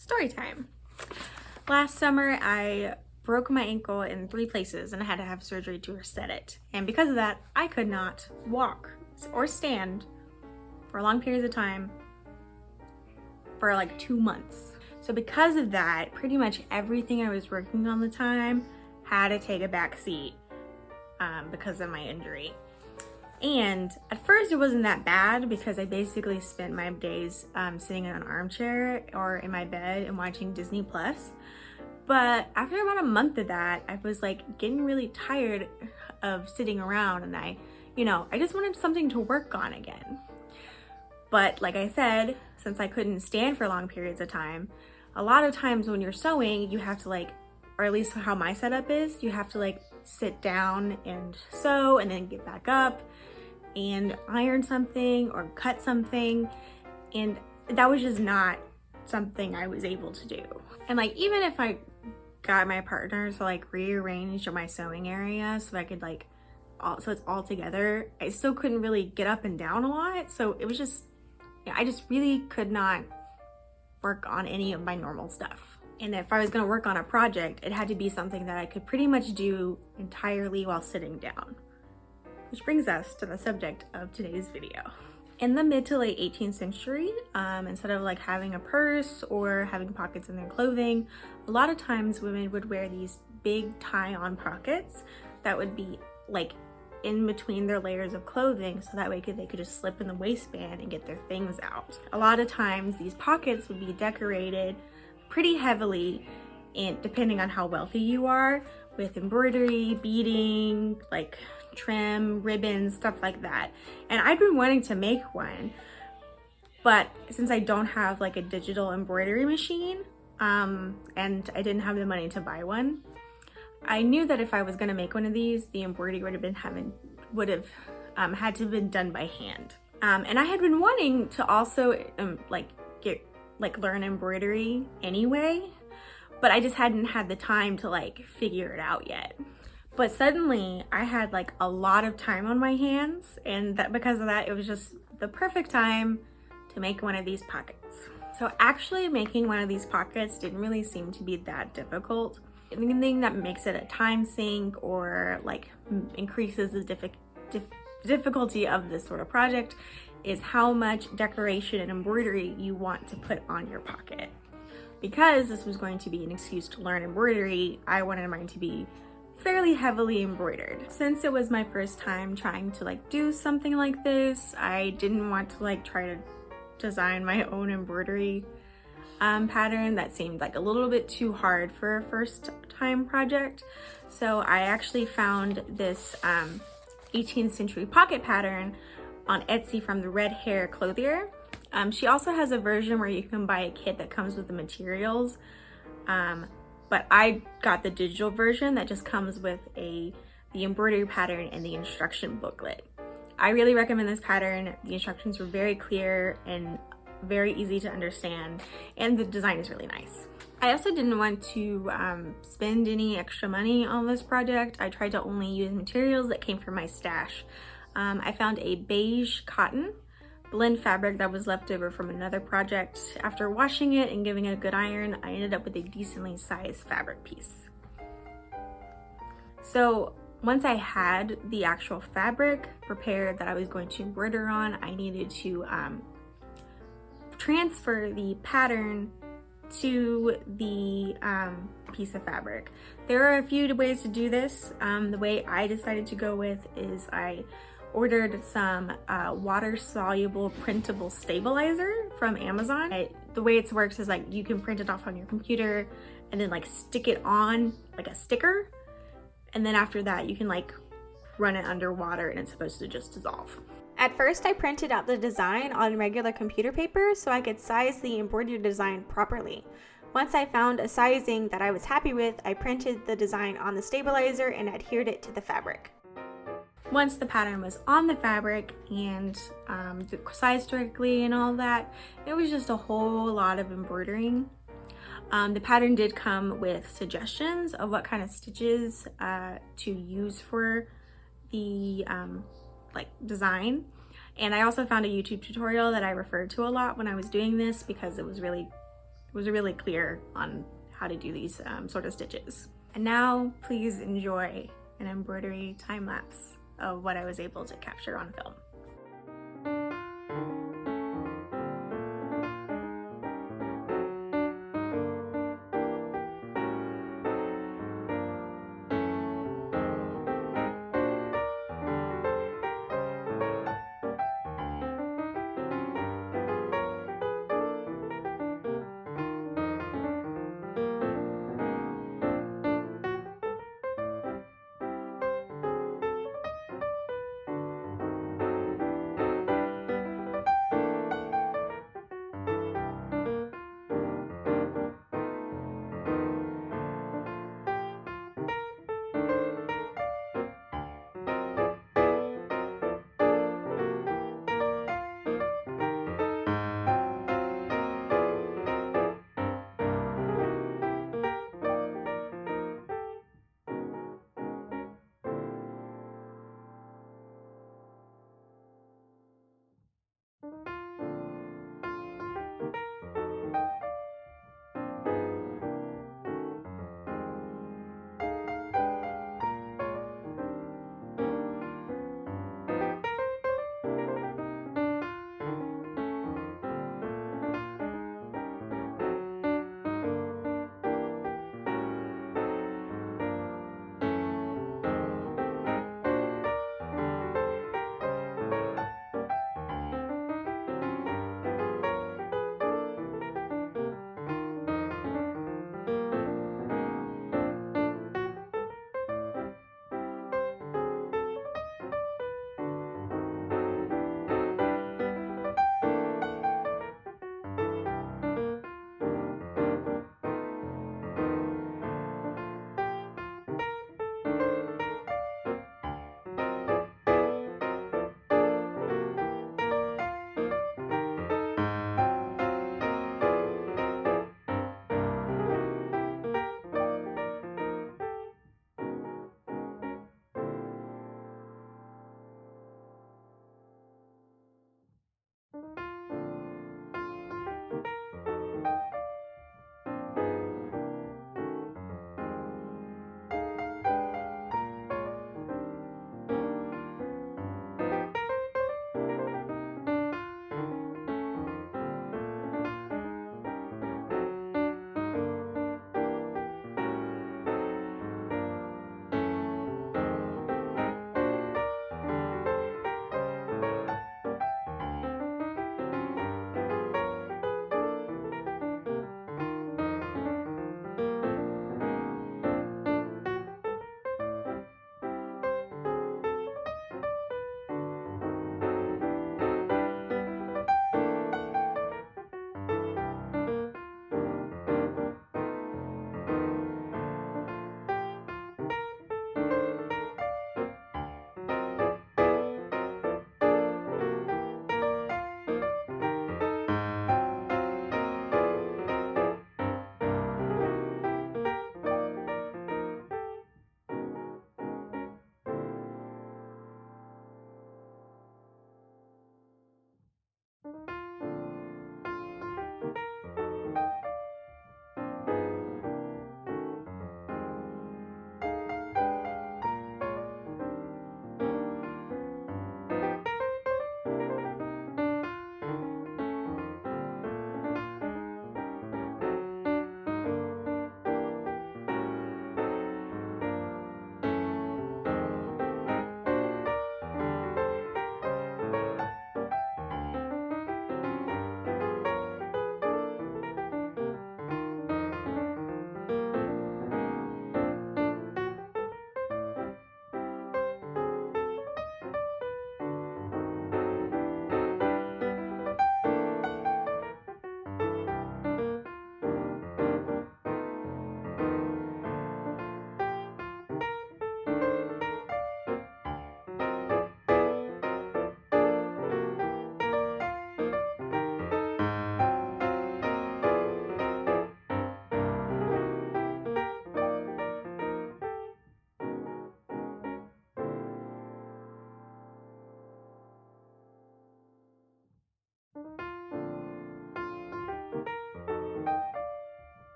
Story time. Last summer, I broke my ankle in 3 places and I had to have surgery to reset it. And because of that, I could not walk or stand for long periods of time for like 2 months. So because of that, pretty much everything I was working on the time had to take a back seat because of my injury. And at first it wasn't that bad because I basically spent my days sitting in an armchair or in my bed and watching Disney Plus. But after about a month of that, I was like getting really tired of sitting around, and I just wanted something to work on again. But like I said, since I couldn't stand for long periods of time, a lot of times when you're sewing, you have to or at least how my setup is, you have to sit down and sew and then get back up and iron something or cut something, and that was just not something I was able to do. And even if I got my partner to rearrange my sewing area so I could so it's all together, I still couldn't really get up and down a lot. So it was just, I just really could not work on any of my normal stuff. And if I was going to work on a project, it had to be something that I could pretty much do entirely while sitting down. Which brings us to the subject of today's video. In the mid to late 18th century, instead of having a purse or having pockets in their clothing, a lot of times women would wear these big tie-on pockets that would be in between their layers of clothing, so that way they could just slip in the waistband and get their things out. A lot of times these pockets would be decorated pretty heavily, and depending on how wealthy you are, with embroidery, beading, trim, ribbons, stuff like that. And I'd been wanting to make one, but since I don't have a digital embroidery machine, and I didn't have the money to buy one, I knew that if I was gonna make one of these, the embroidery would have had to have been done by hand. And I had been wanting to also learn embroidery anyway, but I just hadn't had the time to figure it out yet. But suddenly I had a lot of time on my hands, and that because of that, it was just the perfect time to make one of these pockets. So actually making one of these pockets didn't really seem to be that difficult. The thing that makes it a time sink or increases the difficulty of this sort of project is how much decoration and embroidery you want to put on your pocket. Because this was going to be an excuse to learn embroidery, I wanted mine to be fairly heavily embroidered. Since it was my first time trying to do something like this, I didn't want to try to design my own embroidery pattern. That seemed a little bit too hard for a first time project. So I actually found this 18th century pocket pattern on Etsy from the Red Hair Clothier. She also has a version where you can buy a kit that comes with the materials, but I got the digital version that just comes with the embroidery pattern and the instruction booklet. I really recommend this pattern. The instructions were very clear and very easy to understand, and the design is really nice. I also didn't want to spend any extra money on this project. I tried to only use materials that came from my stash. I found a beige cotton blend fabric that was left over from another project. After washing it and giving it a good iron, I ended up with a decently sized fabric piece. So once I had the actual fabric prepared that I was going to embroider on, I needed to transfer the pattern to the piece of fabric. There are a few ways to do this. The way I decided to go with is I ordered some water-soluble printable stabilizer from Amazon. The way it works is you can print it off on your computer and then stick it on a sticker, and then after that you can run it under water and it's supposed to just dissolve. At first, I printed out the design on regular computer paper so I could size the embroidery design properly. Once I found a sizing that I was happy with, I printed the design on the stabilizer and adhered it to the fabric. Once the pattern was on the fabric and sized correctly and all that, it was just a whole lot of embroidering. The pattern did come with suggestions of what kind of stitches to use for the design. And I also found a YouTube tutorial that I referred to a lot when I was doing this because it was really was really clear on how to do these sort of stitches. And now please enjoy an embroidery time lapse of what I was able to capture on film.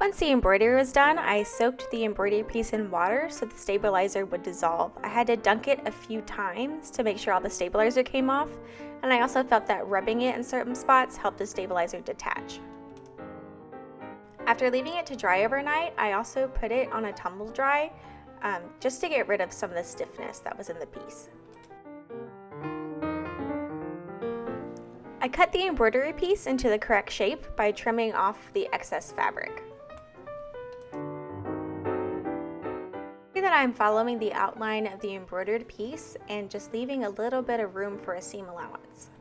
Once the embroidery was done, I soaked the embroidery piece in water so the stabilizer would dissolve. I had to dunk it a few times to make sure all the stabilizer came off, and I also felt that rubbing it in certain spots helped the stabilizer detach. After leaving it to dry overnight, I also put it on a tumble dry just to get rid of some of the stiffness that was in the piece. I cut the embroidery piece into the correct shape by trimming off the excess fabric. See that I'm following the outline of the embroidered piece and just leaving a little bit of room for a seam allowance.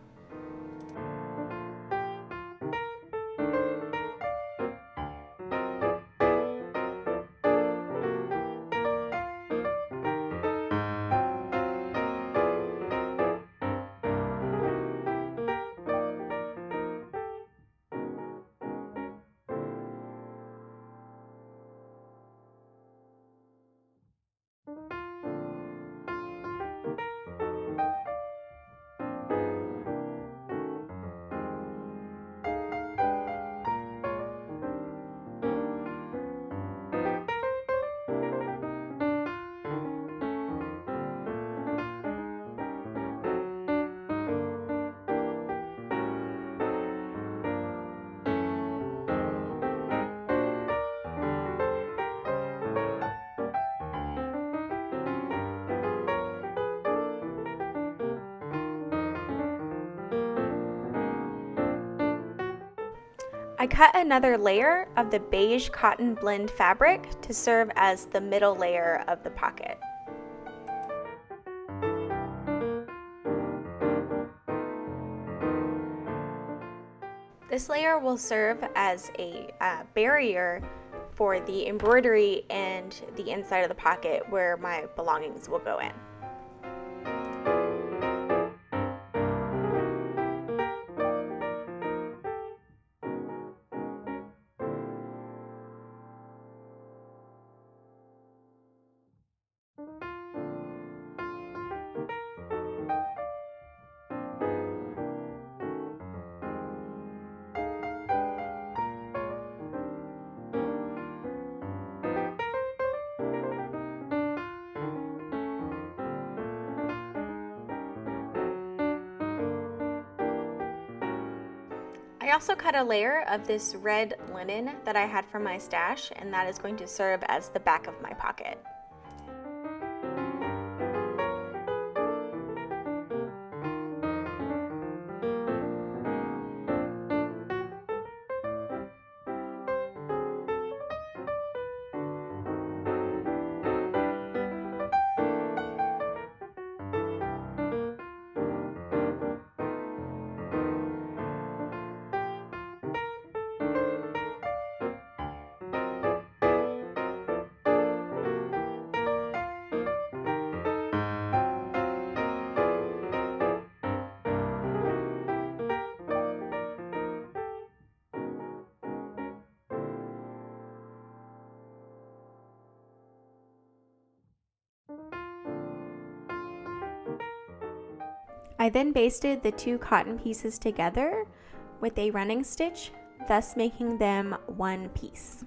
I cut another layer of the beige cotton blend fabric to serve as the middle layer of the pocket. This layer will serve as a barrier for the embroidery and the inside of the pocket where my belongings will go in. I also cut a layer of this red linen that I had from my stash, and that is going to serve as the back of my pocket. I then basted the two cotton pieces together with a running stitch, thus making them one piece.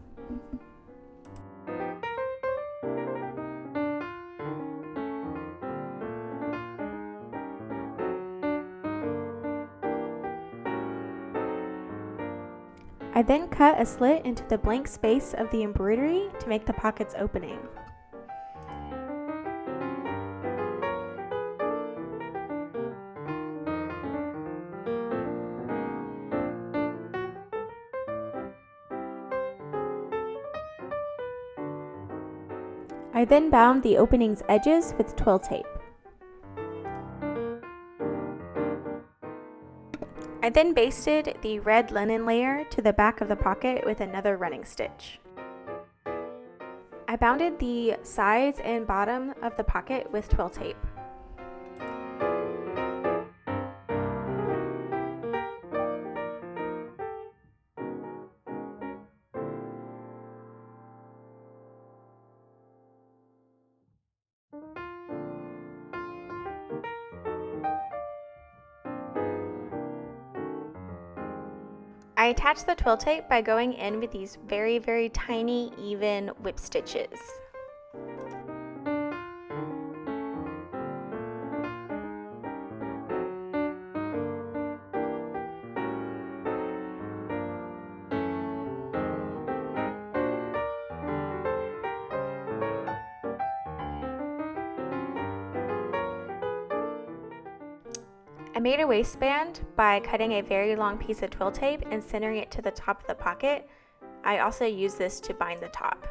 I then cut a slit into the blank space of the embroidery to make the pocket's opening. I then bound the opening's edges with twill tape. I then basted the red linen layer to the back of the pocket with another running stitch. I bounded the sides and bottom of the pocket with twill tape. I attach the twill tape by going in with these very, very tiny, even whip stitches. I made a waistband by cutting a very long piece of twill tape and centering it to the top of the pocket. I also use this to bind the top.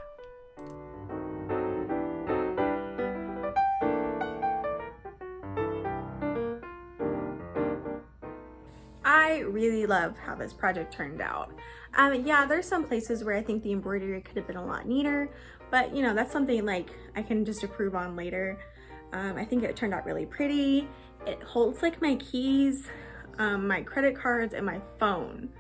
I really love how this project turned out. Yeah, there's some places where I think the embroidery could have been a lot neater, but you know, that's something like I can just improve on later. I think it turned out really pretty. It holds like my keys, my credit cards, and my phone,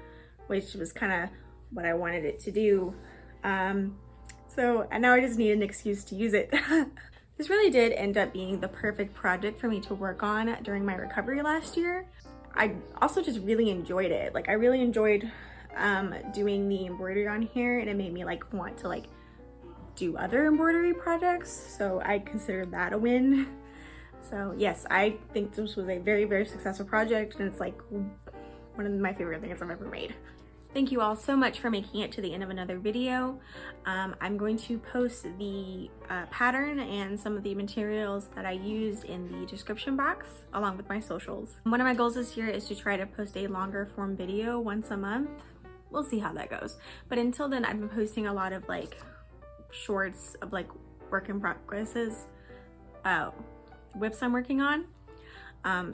which was kind of what I wanted it to do. So now I just need an excuse to use it. This really did end up being the perfect project for me to work on during my recovery last year. I also just really enjoyed it. Like I really enjoyed doing the embroidery on here, and it made me like want to like do other embroidery projects. So I consider that a win. So yes, I think this was a very, very successful project, and it's like one of my favorite things I've ever made. Thank you all so much for making it to the end of another video. I'm going to post the pattern and some of the materials that I used in the description box along with my socials. One of my goals this year is to try to post a longer form video once a month. We'll see how that goes. But until then, I've been posting a lot of like shorts of like work in progresses, whips I'm working on.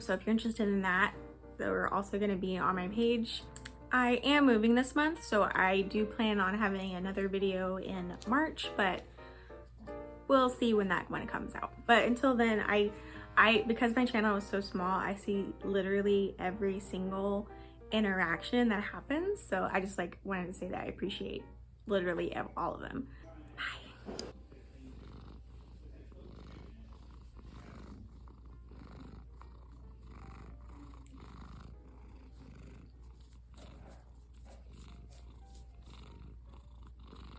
So if you're interested in that, they're also going to be on my page. I am moving this month, so I do plan on having another video in March, but we'll see when that one comes out. But until then, I because my channel is so small, I see literally every single interaction that happens. So I just like wanted to say that I appreciate literally all of them. Bye.